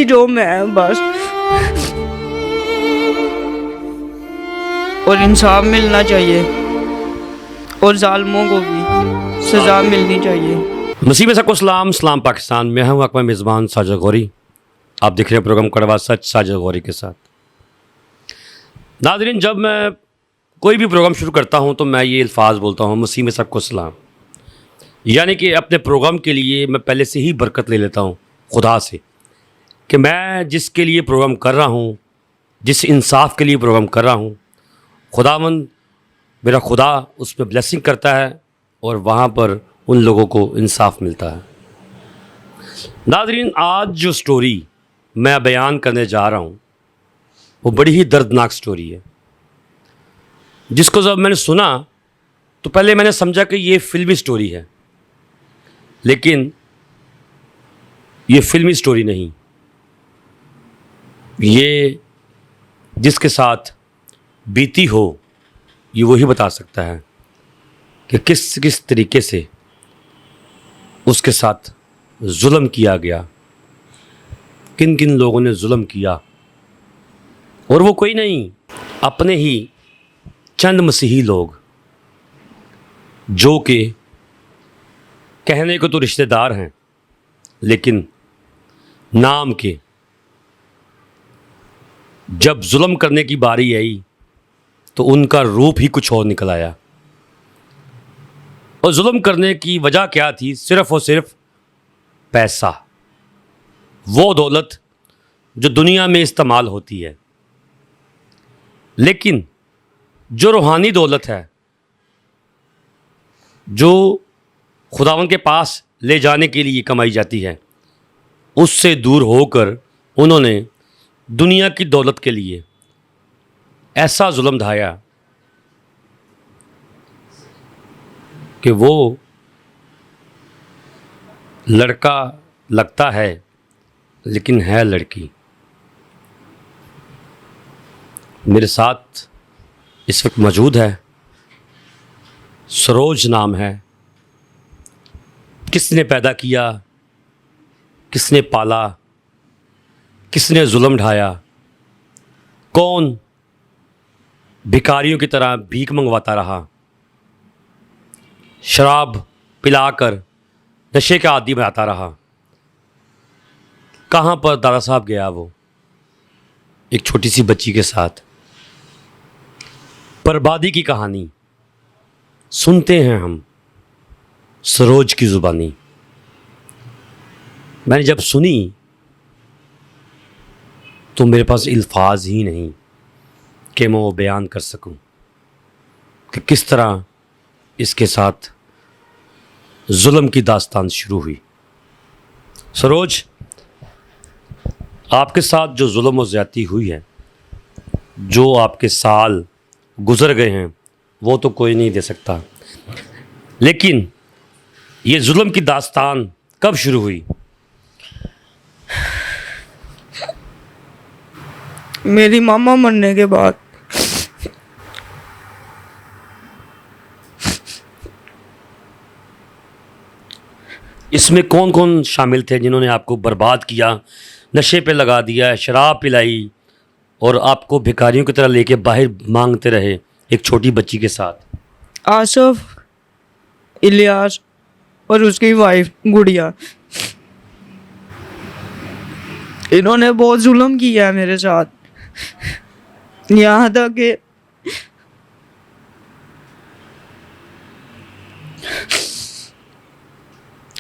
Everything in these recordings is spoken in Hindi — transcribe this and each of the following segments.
जो मैं बस। और इंसाफ मिलना चाहिए और जालिमों को भी सज़ा मिलनी चाहिए। नसीब सलाम सलाम पाकिस्तान। मैं हूँ आपका मेज़बान साजिद गौरी। आप देख रहे हैं प्रोग्राम कड़वा सच साजिद गौरी के साथ। नाज़रीन, जब मैं कोई भी प्रोग्राम शुरू करता हूँ तो मैं ये अल्फाज बोलता हूँ, मसीह में सबको सलाम। यानी कि अपने प्रोग्राम के लिए मैं पहले से ही बरकत ले लेता हूँ खुदा से कि मैं जिसके लिए प्रोग्राम कर रहा हूँ, जिस इंसाफ के लिए प्रोग्राम कर रहा हूँ, खुदावंद मेरा खुदा उस पर ब्लेसिंग करता है और वहाँ पर उन लोगों को इंसाफ मिलता है। नाज़रीन, आज जो स्टोरी मैं बयान करने जा रहा हूँ वो बड़ी ही दर्दनाक स्टोरी है, जिसको जब मैंने सुना तो पहले मैंने समझा कि ये फिल्मी स्टोरी है, लेकिन ये फिल्मी स्टोरी नहीं। ये जिसके साथ बीती हो ये वही बता सकता है कि किस किस तरीके से उसके साथ जुल्म किया गया, किन किन लोगों ने जुल्म किया। और वो कोई नहीं, अपने ही चंद मसीही लोग जो कि कहने को तो रिश्तेदार हैं, लेकिन नाम के जब जुल्म करने की बारी आई तो उनका रूप ही कुछ और निकल आया। और जुल्म करने की वजह क्या थी? सिर्फ़ और सिर्फ पैसा, वो दौलत जो दुनिया में इस्तेमाल होती है। लेकिन जो रूहानी दौलत है, जो खुदावंद के पास ले जाने के लिए कमाई जाती है, उससे दूर होकर उन्होंने दुनिया की दौलत के लिए ऐसा जुल्म ढाया कि वो लड़का लगता है लेकिन है लड़की। मेरे साथ इस वक्त मौजूद है, सरोज नाम है। किसने पैदा किया, किसने पाला, किसने जुल्म ढाया, कौन भिखारियों की तरह भीख मंगवाता रहा, शराब पिलाकर नशे का आदी बनाता रहा, कहाँ पर दादा साहब गया वो एक छोटी सी बच्ची के साथ। बर्बादी की कहानी सुनते हैं हम सरोज की ज़ुबानी। मैंने जब सुनी तो मेरे पास अल्फाज ही नहीं कि मैं वो बयान कर सकूं कि किस तरह इसके साथ जुल्म की दास्तान शुरू हुई। सरोज, आपके साथ जो जुल्म और ज़्यादती हुई है, जो आपके साल गुज़र गए हैं, वो तो कोई नहीं दे सकता, लेकिन ये जुल्म की दास्तान कब शुरू हुई? मेरी मामा मरने के बाद। इसमें कौन कौन शामिल थे जिन्होंने आपको बर्बाद किया, नशे पे लगा दिया, शराब पिलाई और आपको भिखारियों की तरह लेके बाहर मांगते रहे एक छोटी बच्ची के साथ? आसफ, इलियास और उसकी वाइफ गुड़िया। इन्होंने बहुत जुल्म किया है मेरे साथ, यहाँ तक कि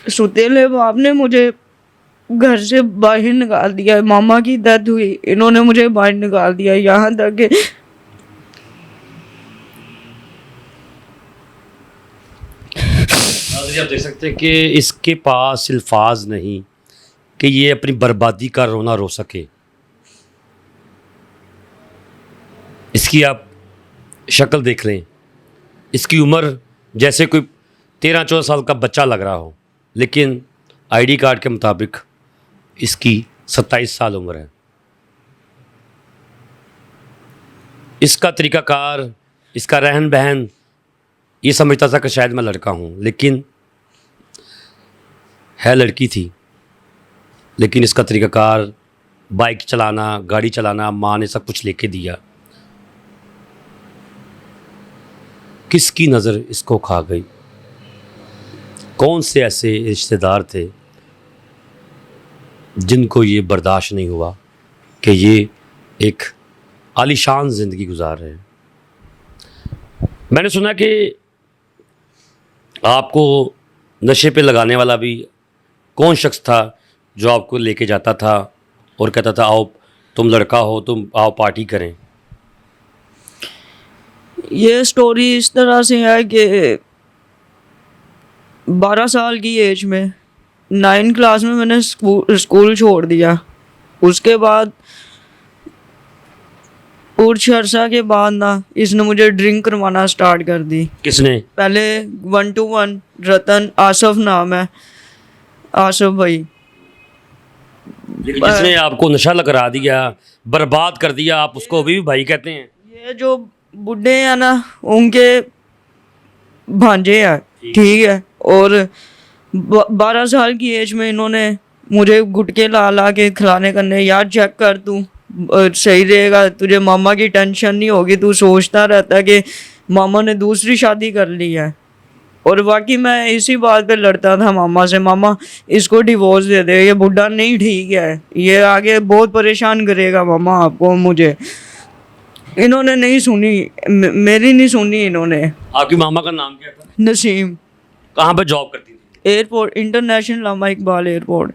सुतेले बाप ने मुझे घर से बाहर निकाल दिया। मामा की डेथ हुई, इन्होंने मुझे बाहर निकाल दिया, यहाँ तक कि आप देख सकते हैं कि इसके पास अल्फाज नहीं कि ये अपनी बर्बादी का रोना रो सके। इसकी आप शक्ल देख लें, इसकी उम्र जैसे कोई 13-14 साल का बच्चा लग रहा हो, लेकिन आईडी कार्ड के मुताबिक इसकी 27 साल उम्र है। इसका तरीक़ाकार, इसका रहन बहन, ये समझता था कि शायद मैं लड़का हूँ, लेकिन है लड़की थी। लेकिन इसका तरीक़ाकार बाइक चलाना, गाड़ी चलाना, माँ ने सब कुछ लेके दिया। किसकी नज़र इसको खा गई? कौन से ऐसे रिश्तेदार थे जिनको ये बर्दाश्त नहीं हुआ कि ये एक आलीशान ज़िंदगी गुजार रहे हैं? मैंने सुना कि आपको नशे पे लगाने वाला भी कौन शख्स था जो आपको लेके जाता था और कहता था आओ तुम लड़का हो, तुम आओ पार्टी करें। ये स्टोरी इस तरह से है कि 12 साल की एज में 9 क्लास में मैंने स्कूल छोड़ दिया। उसके बाद कुछ अर्सा के बाद ना इसने मुझे ड्रिंक करवाना स्टार्ट कर दी। किसने? पहले 1 to 1 रतन, आसफ नाम है, आसफ भाई। लेकिन जिसने आपको नशा लगा दिया, बर्बाद कर दिया, आप उसको अभी भी भाई कहते हैं? ये जो बुढ़े हैं ना उनके भांजे हैं, ठीक है। और 12 साल की एज में इन्होंने मुझे गुटके ला ला के खिलाने करने, यार चेक कर तू सही रहेगा, तुझे मामा की टेंशन नहीं होगी, तू सोचता रहता है कि मामा ने दूसरी शादी कर ली है। और बाकी मैं इसी बात पे लड़ता था मामा से, मामा इसको डिवोर्स दे दे, ये बुढ़ा नहीं ठीक है, ये आगे बहुत परेशान करेगा मामा आपको मुझे। इन्होंने नहीं सुनी, मेरी नहीं सुनी इन्होंने। आपकी मामा का नाम क्या था? नसीम। कहाँ पर जॉब करती थी? एयरपोर्ट, इंटरनेशनल अल्लामा इकबाल एयरपोर्ट।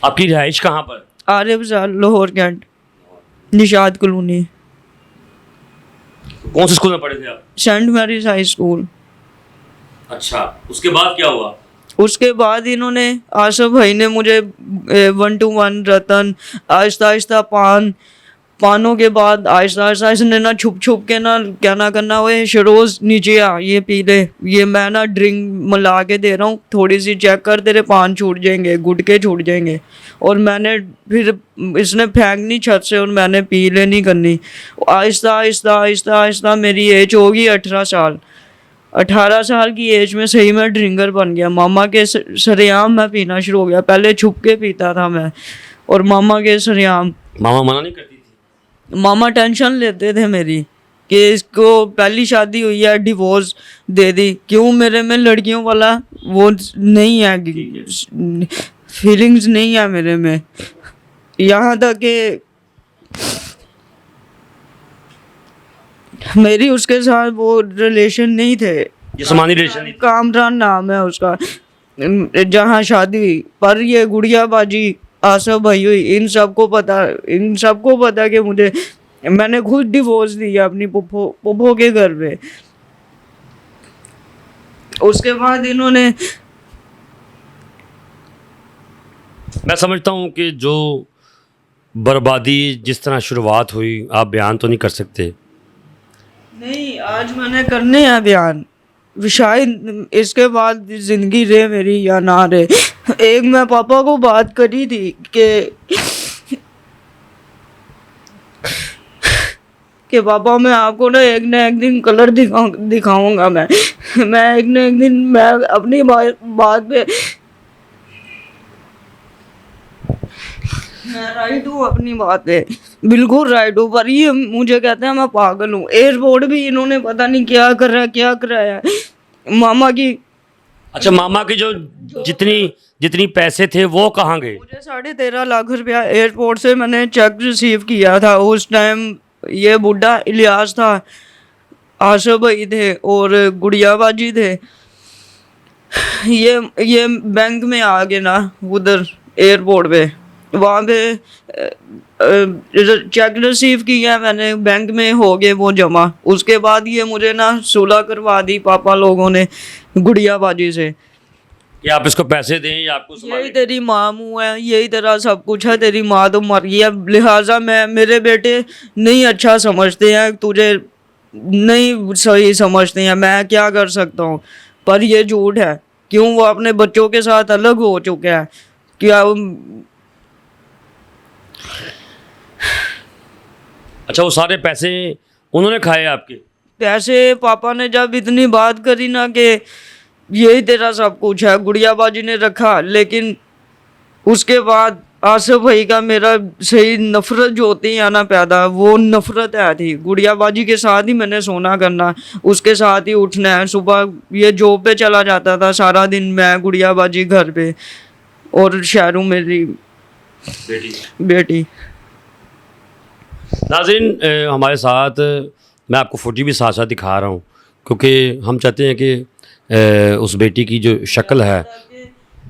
आपकी रिहाइश कहाँ पर? आर्य बाजार, लाहौर कैंट, निशाद कॉलोनी। कौन से स्कूल में पढ़े थे आप? Saint Mary's high school. अच्छा, उसके बाद क्या हुआ? उसके बाद इन्होंने, आसफ भाई ने मुझे 1 to 1 रतन, आहिस्ता आहिस्ता पानों के बाद आहिस्ता आहिस्ता इसने ना छुप छुप के ना क्या ना करना हुए, शरोज नीचे आ, ये पी ले, ये मैं ना ड्रिंक मिला के दे रहा हूँ, थोड़ी सी चेक कर, तेरे पान छूट जाएंगे, गुटके छूट जाएंगे। और मैंने फिर इसने फेंकनी छत से और मैंने पी लेनी करनी। आहिस्ता आहिस्ता आहिस्ता आहिस्ता मेरी एज होगी 18 साल। 18 साल की एज में सही में ड्रिंकर बन गया। मामा के सरेआम मैं पीना शुरू हो गया। पहले छुप के पीता था मैं, और मामा के सरेआम। मामा मना नहीं करती थी? मामा टेंशन लेते थे मेरी कि इसको पहली शादी हुई है, डिवोर्स दे दी। क्यों, मेरे में लड़कियों वाला वो नहीं है, फीलिंग्स नहीं है मेरे में। यहाँ तक कि मेरी उसके साथ वो रिलेशन नहीं थे। जिस्मानी रिलेशन नहीं? कामरान नाम है उसका, जहाँ शादी हुई। पर ये गुड़ियाबाजी आसफ भाई हुई, इन सबको पता कि मुझे, मैंने खुद डिवोर्स दिया अपनी पुप्पो के घर पे। उसके बाद इन्होंने, मैं समझता हूँ कि जो बर्बादी जिस तरह शुरुआत हुई, आप बयान तो नहीं कर सकते। नहीं, आज मैंने करने हैं बयान, शायद इसके बाद जिंदगी रहे मेरी या ना रहे। एक मैं पापा को बात करी थी कि पापा मैं आपको ना एक दिन कलर दिखाऊंगा। मैं एक न एक दिन मैं अपनी बात पे मैं राइट हूँ, अपनी बात पे बिल्कुल राइट हूँ। पर ये मुझे कहते हैं मैं पागल हूँ। एयरपोर्ट भी इन्होंने पता नहीं क्या कराया मामा की। अच्छा, मामा की जो जितनी पैसे थे वो कहाँ गए? मुझे 13.5 लाख रुपया एयरपोर्ट से मैंने चेक रिसीव किया था। उस टाइम ये बुढ़ा इलियास था, आसफ भाई थे और गुड़ियाबाजी थे। ये बैंक में आ गए ना, उधर एयरपोर्ट पे, वहाँ पे चेक रिसीव किया मैंने, बैंक में हो गए वो जमा। उसके बाद ये मुझे ना सुलह करवा दी पापा लोगों ने गुड़ियाबाजी से कि आप इसको पैसे दें या आपको यही संभालें। तेरी माँ मुँह है, यही तेरा सब कुछ है, तेरी माँ तो मर गई है, लिहाजा मेरे बेटे नहीं अच्छा समझते हैं तुझे, नहीं सही समझते हैं, मैं क्या कर सकता हूँ। पर ये झूठ है। क्यों, वो अपने बच्चों के साथ अलग हो चुका है। क्या अच्छा, वो सारे पैसे उन्होंने खाए आपके? पैसे पापा ने जब इतनी बात करी ना कि यही तेरा सब कुछ है, गुड़ियाबाजी ने रखा। लेकिन उसके बाद आसिफ भाई का मेरा सही नफरत जो होती है ना पैदा, वो नफरत है थी। गुड़ियाबाजी के साथ ही मैंने सोना करना, उसके साथ ही उठना है। सुबह ये जॉब पे चला जाता था, सारा दिन मैं गुड़ियाबाजी घर पे, और शाहरू मेरी बेटी। नाज़रीन, हमारे साथ मैं आपको फोटो भी साथ साथ दिखा रहा हूँ, क्योंकि हम चाहते हैं कि उस बेटी की जो शक्ल है।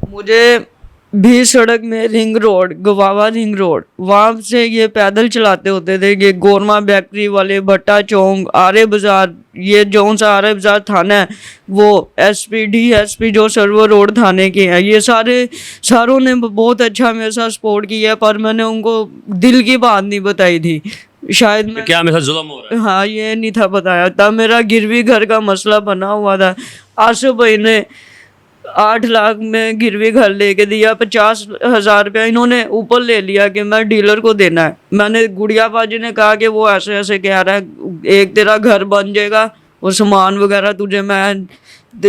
मुझे भी सड़क में रिंग रोड, गवावा रिंग रोड, वहाँ से ये पैदल चलाते होते थे। ये गोरमा बेकरी वाले, भट्टा चौक, आर्य बाज़ार, ये जौन सा आर्य बाज़ार थाना है, वो SP DSP जो सर्वर रोड थाने के हैं, ये सारों ने बहुत अच्छा मेरे साथ सपोर्ट किया। पर मैंने उनको दिल की बात नहीं बताई थी, शायद मैं, क्या मेरे साथ जुल्म हो रहा है? हाँ, ये नहीं था बताया। तब मेरा गिरवी घर का मसला बना हुआ था। आसिफ भाई ने 8 लाख में गिरवी घर लेके दिया, 50,000 रुपया इन्होंने ऊपर ले लिया कि मैं डीलर को देना है। मैंने गुड़ियाबाजी ने कहा कि वो ऐसे ऐसे कह रहा है, एक तेरा घर बन जाएगा और सामान वगैरह तुझे मैं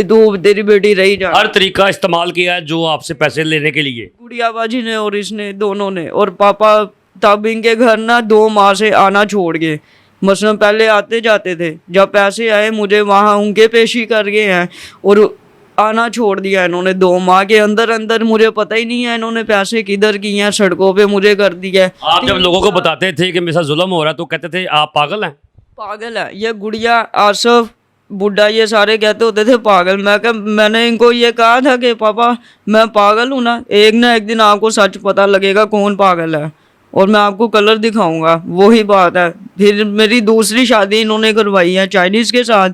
तू तेरी बेटी रही जा। हर तरीका इस्तेमाल किया है जो आपसे पैसे लेने के लिए। गुड़ियाबाजी ने और इसने, दोनों ने। और पापा तब इनके घर ना 2 माह से आना छोड़ गए। मसलन पहले आते जाते थे, जब पैसे आए मुझे वहाँ उनके पेशी कर गए हैं और आना छोड़ दिया इन्होंने 2 माह के अंदर अंदर। मुझे पता ही नहीं है इन्होंने पैसे किधर किए हैं, सड़कों पे मुझे कर दिया है। आप जब लोगों को बताते थे कि मेरे साथ जुल्म हो रहा है तो कहते थे आप पागल हैं। पागल है ये गुड़िया, आसिफ, बुड्ढा, ये सारे कहते होते थे पागल। मैंने इनको ये कहा था कि पापा मैं पागल हूँ ना एक दिन आपको सच पता लगेगा कौन पागल है, और मैं आपको कलर दिखाऊंगा। वही बात है। फिर मेरी दूसरी शादी इन्होंने करवाई है चाइनीज़ के साथ।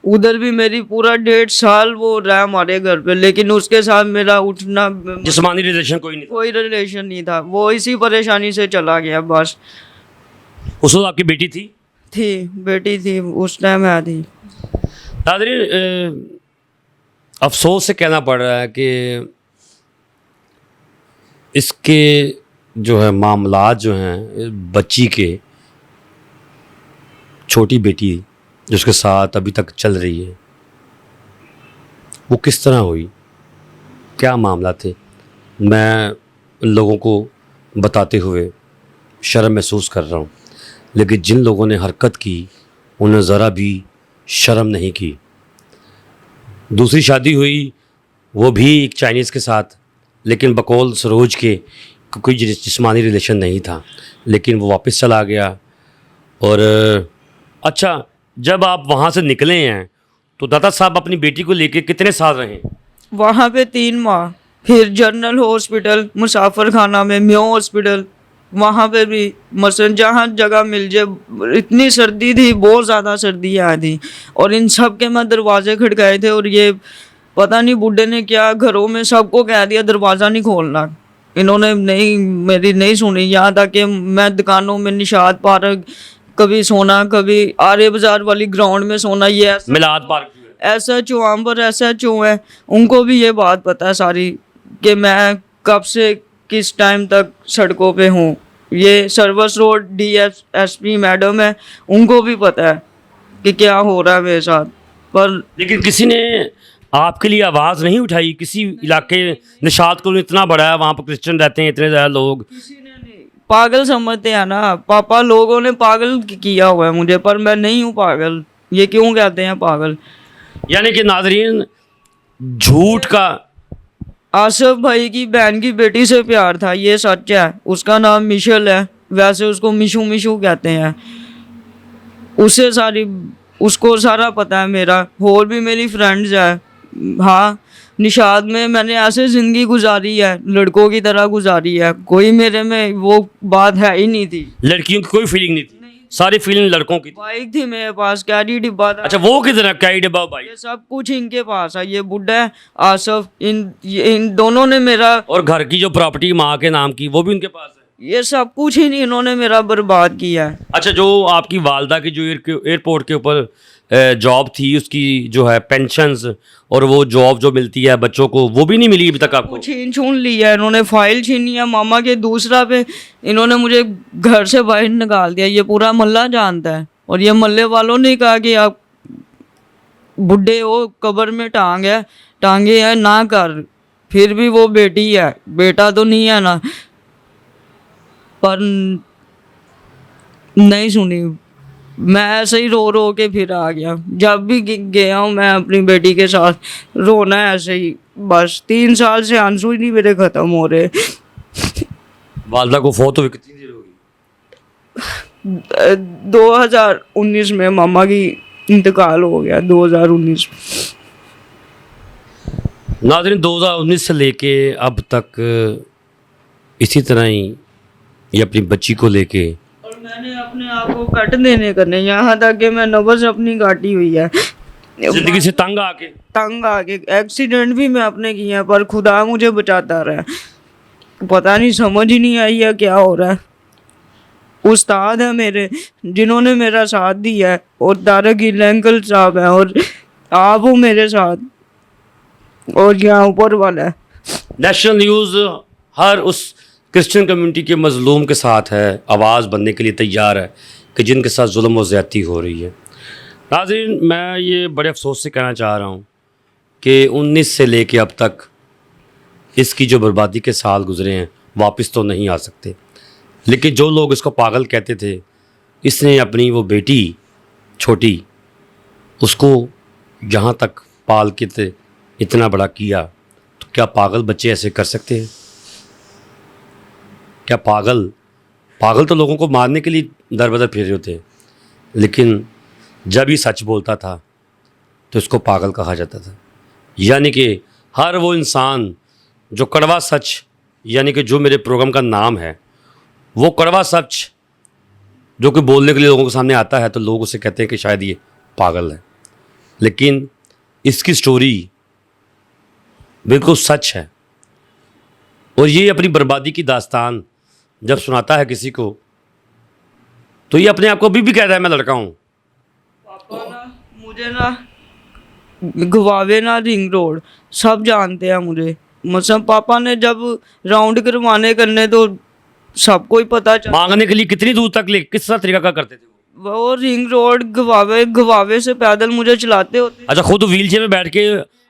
उधर भी मेरी पूरा 1.5 साल वो रहा हमारे घर पे, लेकिन उसके साथ मेरा उठना, जिस्मानी रिलेशन कोई नहीं था। कोई रिलेशन नहीं था। वो इसी परेशानी से चला गया बस। उस वक्त आपकी बेटी थी? बेटी थी उस टाइम है थी। नाज़रीन, अफसोस से कहना पड़ रहा है कि इसके जो है मामलात जो हैं बच्ची के, छोटी बेटी जिसके साथ अभी तक चल रही है, वो किस तरह हुई, क्या मामला थे, मैं लोगों को बताते हुए शर्म महसूस कर रहा हूँ। लेकिन जिन लोगों ने हरकत की उन्हें ज़रा भी शर्म नहीं की। दूसरी शादी हुई वो भी एक चाइनीज़ के साथ, लेकिन बकौल सरोज के कोई जिस्मानी रिलेशन नहीं था, लेकिन वो वापस चला गया। और अच्छा, जब आप वहाँ से निकले हैं तो दादा साहब अपनी बेटी को लेके कितने साल रहे? वहाँ पे 3 माह। फिर जनरल हॉस्पिटल, मुसाफिर खाना में, म्यो हॉस्पिटल, वहाँ पे भी मसलन जहाँ जगह मिल जाए। इतनी सर्दी थी, बहुत ज़्यादा सर्दी आई थी, और इन सब के मैं दरवाजे खड़काए थे। और ये पता नहीं बुड्ढे ने क्या घरों में सबको कह दिया दरवाज़ा नहीं खोलना। इन्होंने मेरी नहीं सुनी। यहाँ तक कि मैं दुकानों में, निशात पार्क कभी सोना, कभी आर्य बाज़ार वाली ग्राउंड में सोना। ये मिलाद पार्क SHO पर SHO है, उनको भी ये बात पता है सारी कि मैं कब से किस टाइम तक सड़कों पे हूँ। ये सर्विस रोड DSP मैडम है, उनको भी पता है कि क्या हो रहा है मेरे साथ। पर लेकिन किसी ने आपके लिए आवाज़ नहीं उठाई? किसी इलाके, निशात को इतना बड़ा है, वहाँ पर क्रिश्चियन रहते हैं इतने ज़्यादा लोग, किसी ने नहीं। पागल समझते हैं ना पापा, लोगों ने पागल किया हुआ है मुझे, पर मैं नहीं हूँ पागल। ये क्यों कहते हैं पागल? यानी कि नाज़रीन, झूठ का। आसिफ भाई की बहन की बेटी से प्यार था, ये सच है। उसका नाम मिशेल है, वैसे उसको मिशू मिशू कहते हैं। उसको सारा पता है मेरा। और भी मेरी फ्रेंड्स है। हाँ, निशाद में मैंने ऐसे ज़िंदगी गुजारी है, लड़कों की तरह गुजारी है। कोई मेरे में वो बात है ही नहीं थी। लड़कियों की कोई फीलिंग नहीं थी, सारी फीलिंग लड़कों की थी। बाइक थी मेरे पास, कैडी डिब्बा था। अच्छा, वो किधर है? क्या डिब्बा भाई? ये सब कुछ इनके पास है। ये बुड्ढा है आसिफ, इन दोनों ने मेरा, और घर की जो प्रॉपर्टी माँ के नाम की वो भी उनके पास है? ये सब कुछ ही नहीं, इन्होंने मेरा बर्बाद किया है। अच्छा, जो आपकी वालदा की जो एयरपोर्ट के ऊपर जॉब थी, उसकी जो है पेंशन्स और वो जॉब जो मिलती है बच्चों को, वो भी नहीं मिली अभी तक आपको? छीन लिया इन्होंने, फाइल छीनी है मामा के। दूसरा पे इन्होंने मुझे घर से बाहर निकाल दिया। ये पूरा मोहल्ला जानता है, और ये मोहल्ले वालों ने कहा कि आप बुड्ढे हो, कब्र में टांगे हैं ना कर। फिर भी वो बेटी है, बेटा तो नहीं है ना। पर नहीं सुनी। मैं ऐसे ही रो रो के फिर आ गया। जब भी गया हूँ मैं अपनी बेटी के साथ, रोना है ऐसे ही बस। 3 साल से आंसू ही नहीं मेरे ख़त्म हो रहे। वालदा को फौत हुए कितनी देर होगी? 2019 में मामा की इंतकाल हो गया, 2019। नाज़रीन, 2019 से लेके अब तक इसी तरह ही ये अपनी बच्ची को लेके और मैंने अपने आप को कट देने करने, यहाँ तक कि मैं नब्ज़ अपनी काटी हुई है ज़िंदगी से तंग आके। तंग आके। एक्सीडेंट भी मैं अपने किए हैं, पर खुदा मुझे बचाता रहा। पता नहीं, समझ ही नहीं आई है क्या हो रहा है। उस्ताद है मेरे जिन्होंने मेरा साथ दिया है, और तारक गिल अंकल साहब हैं, और आप हो मेरे साथ, और यहाँ ऊपर वाला है। नेशनल न्यूज़ हर उस क्रिश्चियन कम्युनिटी के मज़लूम के साथ है, आवाज़ बनने के लिए तैयार है कि जिनके साथ जुल्म और ज़्यादती हो रही है। नाज़रीन, मैं ये बड़े अफसोस से कहना चाह रहा हूँ कि 19 से लेके अब तक इसकी जो बर्बादी के साल गुज़रे हैं वापस तो नहीं आ सकते। लेकिन जो लोग इसको पागल कहते थे, इसने अपनी वो बेटी छोटी, उसको जहाँ तक पाल के इतना बड़ा किया, तो क्या पागल बच्चे ऐसे कर सकते हैं? क्या पागल तो लोगों को मारने के लिए दर बदर फिर रहे होते हैं, लेकिन जब ही सच बोलता था तो इसको पागल कहा जाता था। यानी कि हर वो इंसान जो कड़वा सच, यानी कि जो मेरे प्रोग्राम का नाम है, वो कड़वा सच जो कि बोलने के लिए लोगों के सामने आता है, तो लोग उसे कहते हैं कि शायद ये पागल है। लेकिन इसकी स्टोरी बिल्कुल सच है, और ये अपनी बर्बादी की दास्तान जब सुनाता है किसी को, तो ये अपने आप को अभी भी कहता है मैं लड़का हूँ। पापा ना मुझे ना घुमावे ना रिंग रोड, सब जानते हैं मुझे। मतलब पापा ने जब राउंड करवाने करने तो सबको ही पता चल। मांगने के लिए कितनी दूर तक ले किस तरह तरीका करते थे वो? वो रिंग रोड घुमावे से पैदल मुझे चलाते होते। अच्छा, खुद व्हील चेयर में बैठ के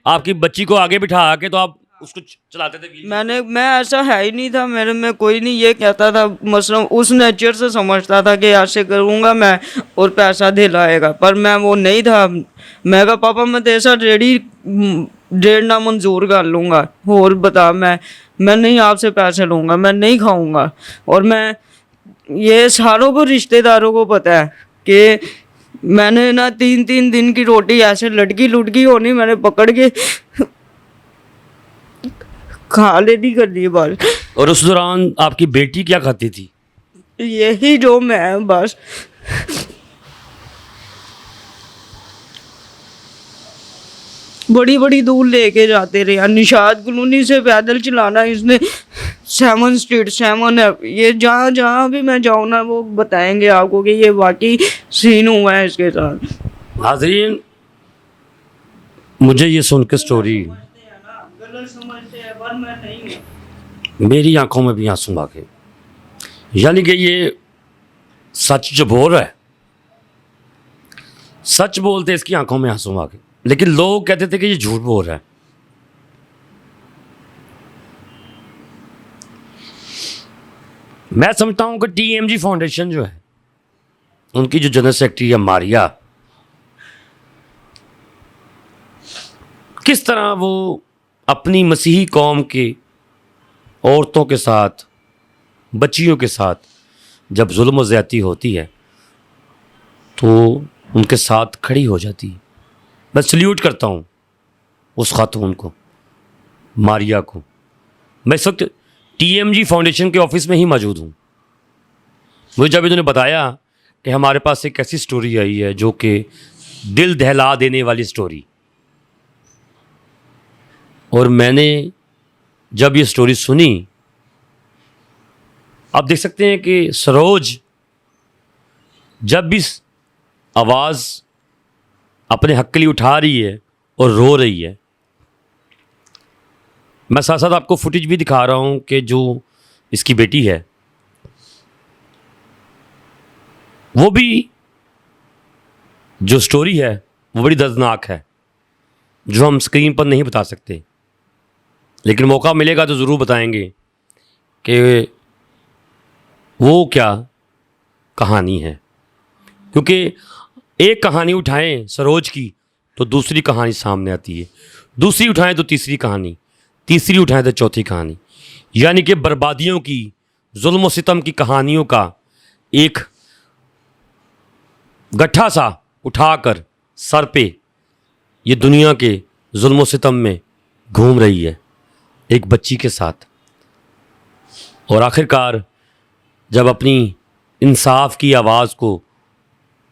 आपकी बच्ची को आगे बिठा के तो आप उसको चलाते थे व्हील? मैं ऐसा है ही नहीं था, मेरे में कोई नहीं ये कहता था। मतलब उस नेचर से समझता था कि ऐसे करूँगा मैं और पैसा दिलाएगा, पर मैं वो नहीं था। मैं कहा पापा मैं तेरे साथ डेढ़ ना मंजूर कर लूँगा, और बता मैं नहीं आपसे पैसे लूँगा, मैं नहीं खाऊँगा। और मैं ये सारों को रिश्तेदारों को पता है कि मैंने ना 3-3 दिन की रोटी ऐसे लटकी लुटकी होनी, मैंने पकड़ के खा लेनी करनी बस। और उस दौरान आपकी बेटी क्या खाती थी? यही जो मैं बस बड़ी बड़ी दूर लेके जाते रहे। निशाद कॉलोनी से पैदल चलाना इसने 7 स्ट्रीट 7 है, ये जहाँ जहाँ भी मैं जाऊँ ना वो बताएंगे आपको कि ये वाकई सीन हुआ है इसके साथ। नाज़रीन, मुझे ये सुन के स्टोरी मेरी आंखों में भी आंसू आ गए। यानी कि ये सच जो बोल रहा है, सच बोलते इसकी आंखों में आंसू आ गए, लेकिन लोग कहते थे कि ये झूठ बोल रहा है। मैं समझता हूं कि TMG फाउंडेशन जो है, उनकी जो जनरल सेक्रेटरी है मारिया, किस तरह वो अपनी मसीही कौम के औरतों के साथ, बच्चियों के साथ जब जुल्म और ज़्यादती होती है तो उनके साथ खड़ी हो जाती है। मैं सल्यूट करता हूँ उस खातून को, मारिया को। मैं इस वक्त TMG फाउंडेशन के ऑफिस में ही मौजूद हूँ। मुझे जब इन्होंने बताया कि हमारे पास एक ऐसी स्टोरी आई है जो कि दिल दहला देने वाली स्टोरी, और मैंने जब ये स्टोरी सुनी, आप देख सकते हैं कि सरोज जब भी आवाज़ अपने हक के लिए उठा रही है और रो रही है। मैं साथ साथ आपको फुटेज भी दिखा रहा हूँ कि जो इसकी बेटी है वो भी, जो स्टोरी है वो बड़ी दर्दनाक है, जो हम स्क्रीन पर नहीं बता सकते, लेकिन मौका मिलेगा तो ज़रूर बताएंगे कि वो क्या कहानी है। क्योंकि एक कहानी उठाएं सरोज की तो दूसरी कहानी सामने आती है, दूसरी उठाएं तो तीसरी कहानी, तीसरी उठाएं तो चौथी कहानी। यानी कि बर्बादियों की, जुल्म व सितम की कहानियों का एक गट्ठा सा उठाकर सर पे ये दुनिया के जुल्म व सितम में घूम रही है एक बच्ची के साथ। और आखिरकार जब अपनी इंसाफ की आवाज़ को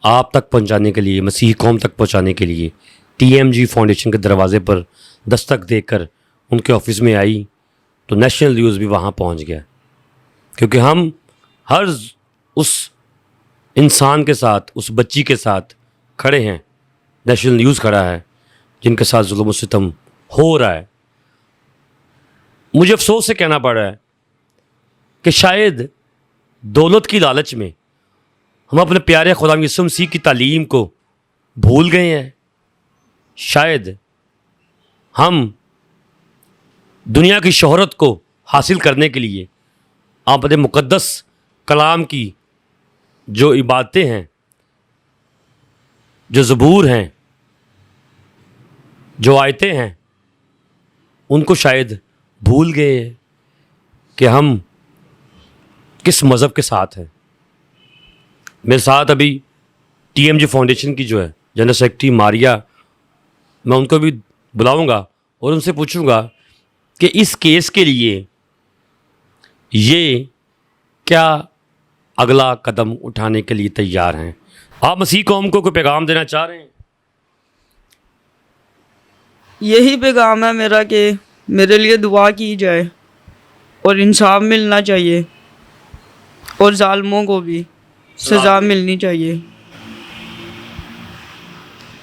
आप तक पहुंचाने के लिए, मसीह कौम तक पहुंचाने के लिए टीएमजी फाउंडेशन के दरवाज़े पर दस्तक देकर उनके ऑफिस में आई तो नेशनल न्यूज़ भी वहाँ पहुँच गया। क्योंकि हम हर उस इंसान के साथ, उस बच्ची के साथ खड़े हैं, नेशनल न्यूज़ खड़ा है जिनके साथ जुल्म व सितम हो रहा है। मुझे अफसोस से कहना पड़ रहा है कि शायद दौलत की लालच में हम अपने प्यारे खुदा यीशु मसीह की तालीम को भूल गए हैं। शायद हम दुनिया की शोहरत को हासिल करने के लिए अपने मुक़द्दस कलाम की जो इबादतें हैं, जो ज़बूर हैं, जो आयतें हैं, उनको शायद भूल गए कि हम किस मज़हब के साथ हैं। मेरे साथ अभी टीएमजी फाउंडेशन की जो है जनरल सेक्रेटरी मारिया, मैं उनको भी बुलाऊंगा और उनसे पूछूंगा कि इस केस के लिए ये क्या अगला कदम उठाने के लिए तैयार हैं। आप मसीह कौम को कोई पैगाम देना चाह रहे हैं? यही पैगाम है मेरा कि मेरे लिए दुआ की जाए और इंसाफ मिलना चाहिए और जालिमों को भी सज़ा मिलनी चाहिए,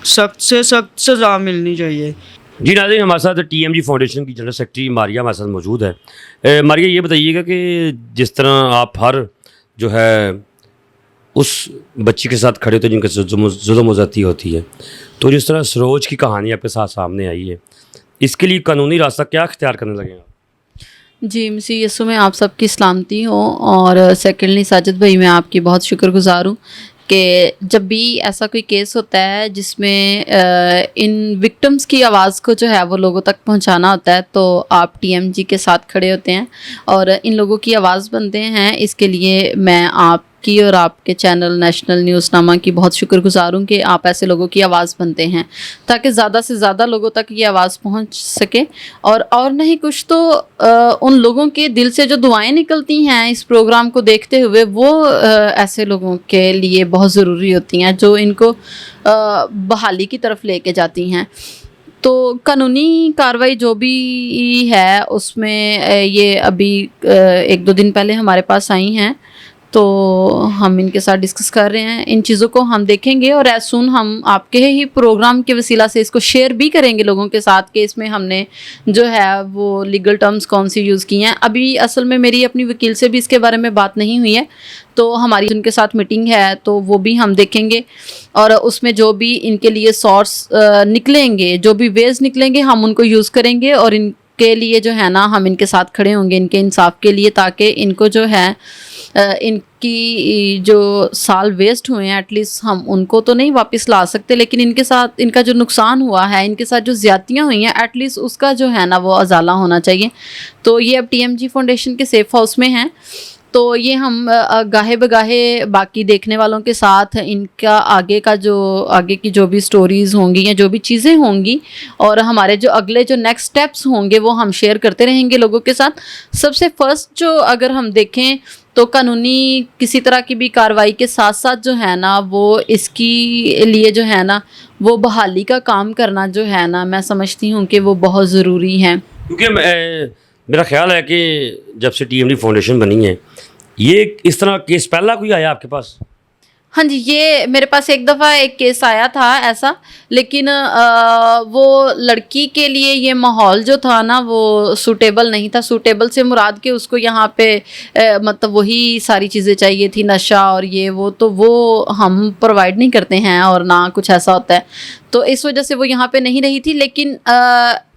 सख्त से सख्त सज़ा मिलनी चाहिए। जी नाज़रीन, हमारे साथ टीएमजी फाउंडेशन की जनरल सेक्रेटरी मारिया हमारे साथ मौजूद है। मारिया, ये बताइएगा कि जिस तरह आप हर जो है उस बच्ची के साथ खड़े होते जिनके जुल्म ज़्यादती होती है, तो जिस तरह सरोज की कहानी आपके साथ सामने आई है, इसके लिए कानूनी रास्ता क्या इख्तियार करने लगे आप? जी, मसीह यीशु में आप सबकी सलामती हो। और सेकेंडली साजिद भाई, मैं आपकी बहुत शुक्रगुज़ार हूँ कि जब भी ऐसा कोई केस होता है जिसमें इन विक्टिम्स की आवाज़ को जो है वो लोगों तक पहुंचाना होता है, तो आप टीएमजी के साथ खड़े होते हैं और इन लोगों की आवाज़ बनते हैं। इसके लिए मैं आपकी और आपके चैनल नेशनल न्यूज़नामा की बहुत शुक्रगुज़ार हूँ कि आप ऐसे लोगों की आवाज़ बनते हैं ताकि ज़्यादा से ज़्यादा लोगों तक ये आवाज़ पहुँच सके। और नहीं कुछ तो उन लोगों के दिल से जो दुआएं निकलती हैं इस प्रोग्राम को देखते हुए, वो ऐसे लोगों के लिए बहुत ज़रूरी होती हैं जो इनको बहाली की तरफ लेके जाती हैं। तो कानूनी कार्रवाई जो भी है उसमें ये अभी 1-2 दिन पहले हमारे पास आई हैं, तो हम इनके साथ डिस्कस कर रहे हैं। इन चीज़ों को हम देखेंगे और एज सुन हम आपके ही प्रोग्राम के वसीला से इसको शेयर भी करेंगे लोगों के साथ कि इसमें हमने जो है वो लीगल टर्म्स कौन सी यूज़ की हैं। अभी असल में मेरी अपनी वकील से भी इसके बारे में बात नहीं हुई है, तो हमारी उनके साथ मीटिंग है तो वो भी हम देखेंगे और उसमें जो भी इनके लिए सोर्स निकलेंगे, जो भी वेज निकलेंगे, हम उनको यूज़ करेंगे और इनके लिए जो है ना हम इनके साथ खड़े होंगे इनके इंसाफ के लिए, ताकि इनको जो है इनकी जो साल वेस्ट हुए हैं एटलीस्ट हम उनको तो नहीं वापस ला सकते, लेकिन इनके साथ इनका जो नुकसान हुआ है, इनके साथ जो ज़्यादतियाँ हुई हैं, एटलीस्ट उसका जो है ना वो अजाला होना चाहिए। तो ये अब टीएमजी फाउंडेशन के सेफ हाउस में हैं, तो ये हम गाहे बगाहे बाकी देखने वालों के साथ इनका आगे की जो भी स्टोरीज़ होंगी या जो भी चीज़ें होंगी और हमारे जो अगले जो नेक्स्ट स्टेप्स होंगे वो हम शेयर करते रहेंगे लोगों के साथ। सबसे फर्स्ट जो अगर हम देखें तो कानूनी किसी तरह की भी कार्रवाई के साथ साथ जो है ना वो इसकी लिए जो है ना वो बहाली का काम करना जो है ना मैं समझती हूँ कि वो बहुत ज़रूरी है। क्योंकि मेरा ख्याल है कि जब से टीएमजी फाउंडेशन बनी है, ये इस तरह केस पहला कोई आया आपके पास? हाँ जी, ये मेरे पास एक दफ़ा एक केस आया था ऐसा, लेकिन वो लड़की के लिए ये माहौल जो था ना वो सूटेबल नहीं था। सूटेबल से मुराद के उसको यहाँ पे मतलब वही सारी चीज़ें चाहिए थी, नशा और ये वो, तो वो हम प्रोवाइड नहीं करते हैं और ना कुछ ऐसा होता है, तो इस वजह से वो यहाँ पे नहीं रही थी। लेकिन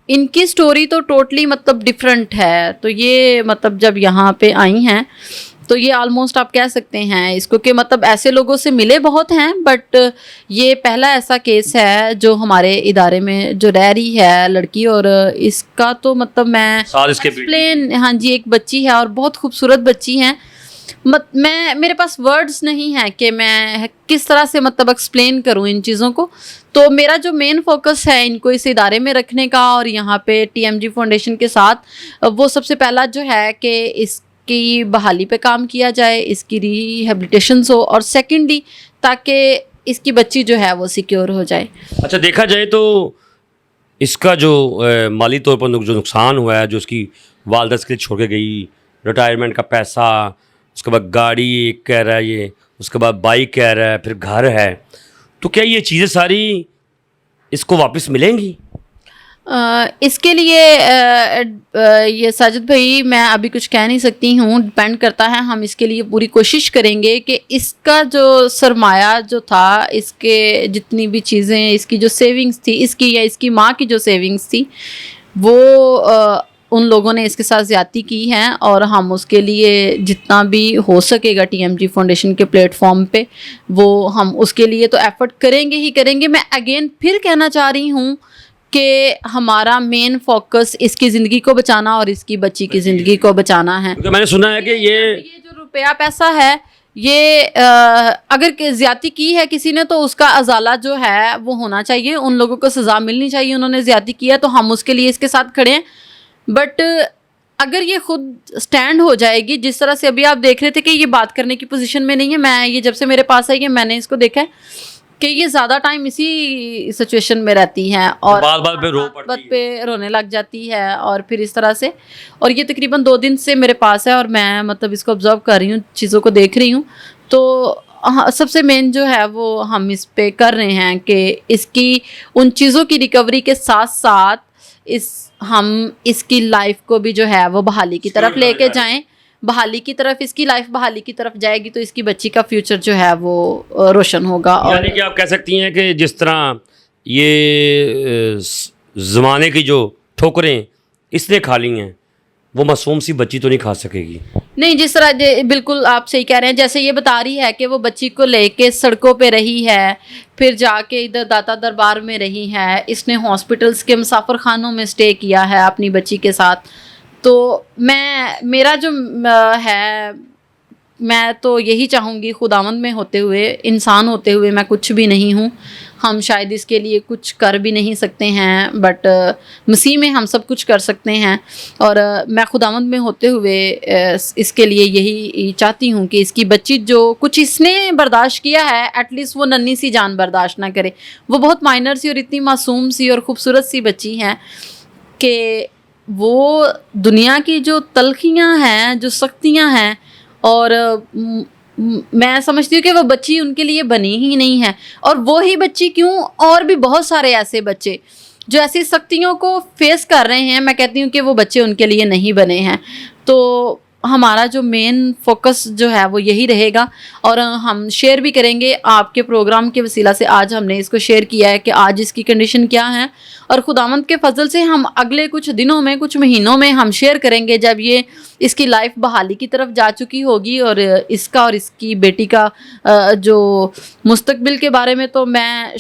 इनकी स्टोरी तो टोटली मतलब डिफरेंट है। तो ये मतलब जब यहाँ पे आई हैं तो ये ऑलमोस्ट आप कह सकते हैं इसको कि मतलब ऐसे लोगों से मिले बहुत हैं, बट ये पहला ऐसा केस है जो हमारे इदारे में जो रह रही है लड़की। और इसका तो मतलब मैं साल इसके एक्सप्लेन, हाँ जी, एक बच्ची है और बहुत खूबसूरत बच्ची है। मैं मेरे पास वर्ड्स नहीं है कि मैं किस तरह से मतलब एक्सप्लेन करूं इन चीज़ों को। तो मेरा जो मेन फोकस है इनको इस इदारे में रखने का और यहाँ पे टीएमजी फाउंडेशन के साथ, वो सबसे पहला जो है कि इसकी बहाली पे काम किया जाए, इसकी रिहेबिलिटेशन हो, और सेकेंडली ताकि इसकी बच्ची जो है वो सिक्योर हो जाए। अच्छा, देखा जाए तो इसका जो माली तौर पर जो नुकसान हुआ है, जो उसकी वालदा इसके लिए छोड़ के गई, रिटायरमेंट का पैसा, उसके बाद गाड़ी एक कह रहा है ये, उसके बाद बाइक कह रहा है, फिर घर है, तो क्या ये चीज़ें सारी इसको वापस मिलेंगी? इसके लिए ये साजिद भाई मैं अभी कुछ कह नहीं सकती हूँ, डिपेंड करता है। हम इसके लिए पूरी कोशिश करेंगे कि इसका जो सरमाया जो था, इसके जितनी भी चीज़ें, इसकी जो सेविंग्स थी, इसकी या इसकी माँ की जो सेविंग्स थी, वो उन लोगों ने इसके साथ ज़्यादती की है, और हम उसके लिए जितना भी हो सकेगा टीएमजी फाउंडेशन के प्लेटफॉर्म पे, वो हम उसके लिए तो एफर्ट करेंगे ही करेंगे। मैं अगेन फिर कहना चाह रही हूँ कि हमारा मेन फोकस इसकी ज़िंदगी को बचाना और इसकी बच्ची की ज़िंदगी को बचाना है। क्योंकि मैंने सुना है कि ये जो रुपया पैसा है, ये अगर ज्यादती की है किसी ने तो उसका अजाला जो है वो होना चाहिए, उन लोगों को सज़ा मिलनी चाहिए। उन्होंने ज्यादती किया तो हम उसके लिए इसके साथ खड़े हैं। बट अगर ये खुद स्टैंड हो जाएगी, जिस तरह से अभी आप देख रहे थे कि ये बात करने की पोजीशन में नहीं है, मैं ये जब से मेरे पास आई है मैंने इसको देखा है कि ये ज़्यादा टाइम इसी सिचुएशन में रहती हैं और बात पे रो पड़ती है, पे रोने लग जाती है, और फिर इस तरह से। और ये तकरीबन 2 दिन से मेरे पास है और मैं मतलब इसको ऑब्जर्व कर रही हूँ, चीज़ों को देख रही हूँ। तो हाँ, सबसे मेन जो है वो हम इस पे कर रहे हैं कि इसकी उन चीज़ों की रिकवरी के साथ साथ हम इसकी लाइफ को भी जो है वो बहाली की तरफ लेके जाएं। बहाली की तरफ, इसकी लाइफ बहाली की तरफ जाएगी तो इसकी बच्ची का फ्यूचर जो है वो रोशन होगा। यानी कि आप कह सकती हैं कि जिस तरह ये ज़माने की जो ठोकरें इसने खा ली हैं, वो मासूम सी बच्ची तो नहीं खा सकेगी। नहीं, जिस तरह बिल्कुल आप सही कह रहे हैं, जैसे ये बता रही है कि वो बच्ची को लेके सड़कों पे रही है, फिर जाके इधर दाता दरबार में रही है, इसने हॉस्पिटल्स के मुसाफिर खानों में स्टे किया है अपनी बच्ची के साथ। तो मेरा जो है, मैं तो यही चाहूँगी, खुदावंद में होते हुए, इंसान होते हुए मैं कुछ भी नहीं हूँ। हम शायद इसके लिए कुछ कर भी नहीं सकते हैं, बट मसीह में हम सब कुछ कर सकते हैं। और मैं खुदावंद में होते हुए इसके लिए यही चाहती हूँ कि इसकी बच्ची जो कुछ इसने बर्दाश्त किया है, एटलीस्ट वो नन्ही सी जान बर्दाश्त ना करे। वो बहुत माइनर सी और इतनी मासूम सी और ख़ूबसूरत सी बच्ची है कि वो दुनिया की जो तलखियाँ हैं, जो सख्तियाँ हैं, और मैं समझती हूँ कि वो बच्ची उनके लिए बनी ही नहीं है। और वो ही बच्ची क्यों, और भी बहुत सारे ऐसे बच्चे जो ऐसी सख्तियों को फेस कर रहे हैं, मैं कहती हूँ कि वो बच्चे उनके लिए नहीं बने हैं। तो हमारा जो मेन फोकस जो है वो यही रहेगा। और हम शेयर भी करेंगे आपके प्रोग्राम के वसीला से। आज हमने इसको शेयर किया है कि आज इसकी कंडीशन क्या है, और खुदावंद के फजल से हम अगले कुछ दिनों में, कुछ महीनों में हम शेयर करेंगे, जब ये इसकी लाइफ बहाली की तरफ जा चुकी होगी। और इसका और इसकी बेटी का जो मुस्तकबिल के बारे में तो मैं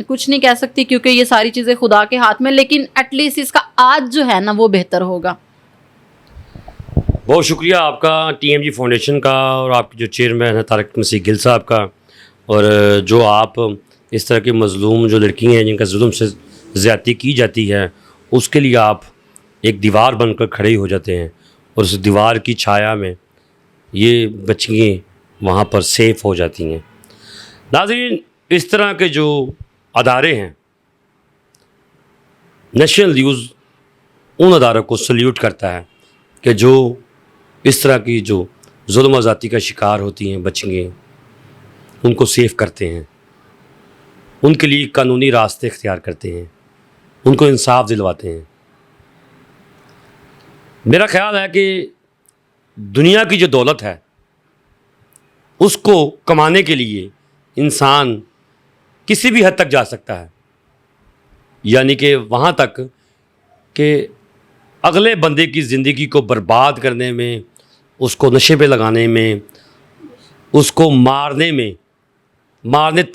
कुछ नहीं कह सकती, क्योंकि ये सारी चीज़ें खुदा के हाथ में, लेकिन एटलीस्ट इसका आज जो है ना वो बेहतर होगा। बहुत शुक्रिया आपका टीएमजी फाउंडेशन का, और आपके जो चेयरमैन है तारिक मसीह गिल साहब का, और जो आप इस तरह की मज़लूम जो लड़की हैं जिनका जुल्म से ज़्यादती की जाती है, उसके लिए आप एक दीवार बनकर खड़े हो जाते हैं, और उस दीवार की छाया में ये बच्चियाँ वहाँ पर सेफ़ हो जाती हैं। नाज़रीन, इस तरह के जो अदारे हैं, नेशनल न्यूज़ उन अदारों को सल्यूट करता है कि जो इस तरह की जो जुल्म ज़्यादती का शिकार होती हैं बच्चियाँ, उनको सेफ़ करते हैं, उनके लिए कानूनी रास्ते इख्तियार करते हैं, उनको इंसाफ दिलवाते हैं। मेरा ख़्याल है कि दुनिया की जो दौलत है उसको कमाने के लिए इंसान किसी भी हद तक जा सकता है, यानी कि वहाँ तक कि अगले बंदे की ज़िंदगी को बर्बाद करने में, उसको नशे पे लगाने में, उसको मारने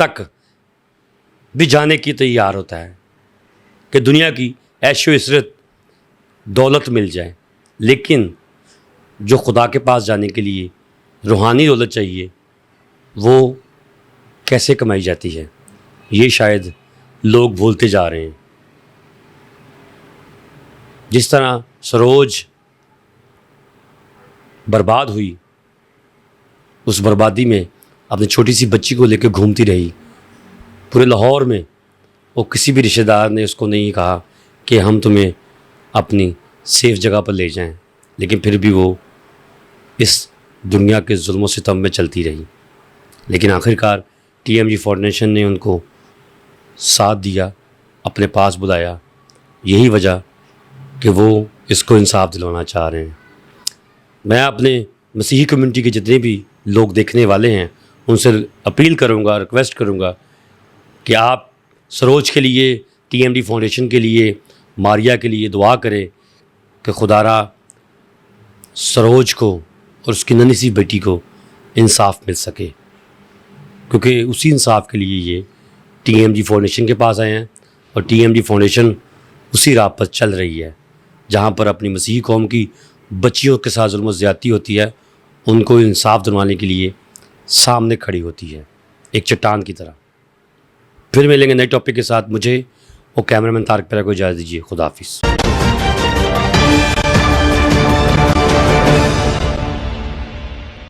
तक भी जाने की तैयार होता है कि दुनिया की ऐशो इशरत दौलत मिल जाए, लेकिन जो खुदा के पास जाने के लिए रूहानी दौलत चाहिए वो कैसे कमाई जाती है, ये शायद लोग भूलते जा रहे हैं। जिस तरह सरोज बर्बाद हुई, उस बर्बादी में अपनी छोटी सी बच्ची को लेकर घूमती रही पूरे लाहौर में, और किसी भी रिश्तेदार ने उसको नहीं कहा कि हम तुम्हें अपनी सेफ जगह पर ले जाएं, लेकिन फिर भी वो इस दुनिया के जुल्म सितम में चलती रही। लेकिन आखिरकार TMG फाउंडेशन ने उनको साथ दिया, अपने पास बुलाया, यही वजह कि वो इसको इंसाफ दिलवाना चाह रहे हैं। मैं अपने मसीही कम्युनिटी के जितने भी लोग देखने वाले हैं उनसे अपील करूंगा, रिक्वेस्ट करूंगा कि आप सरोज के लिए, TMD फाउंडेशन के लिए, मारिया के लिए दुआ करें कि खुदारा सरोज को और उसकी नन्ही सी बेटी को इंसाफ मिल सके, क्योंकि उसी इंसाफ के लिए ये TMG फाउंडेशन के पास आए हैं और TMG फाउंडेशन उसी राह पर चल रही है जहाँ पर अपनी मसीही कौम की बच्चियों के साथ जुल्म ज़्यादती होती है, उनको इंसाफ दिलवाने के लिए सामने खड़ी होती है एक चट्टान की तरह। फिर मिलेंगे नए टॉपिक के साथ। मुझे और कैमरामैन तारक पेरा को इजाज़त दीजिए। खुदा हाफिज़।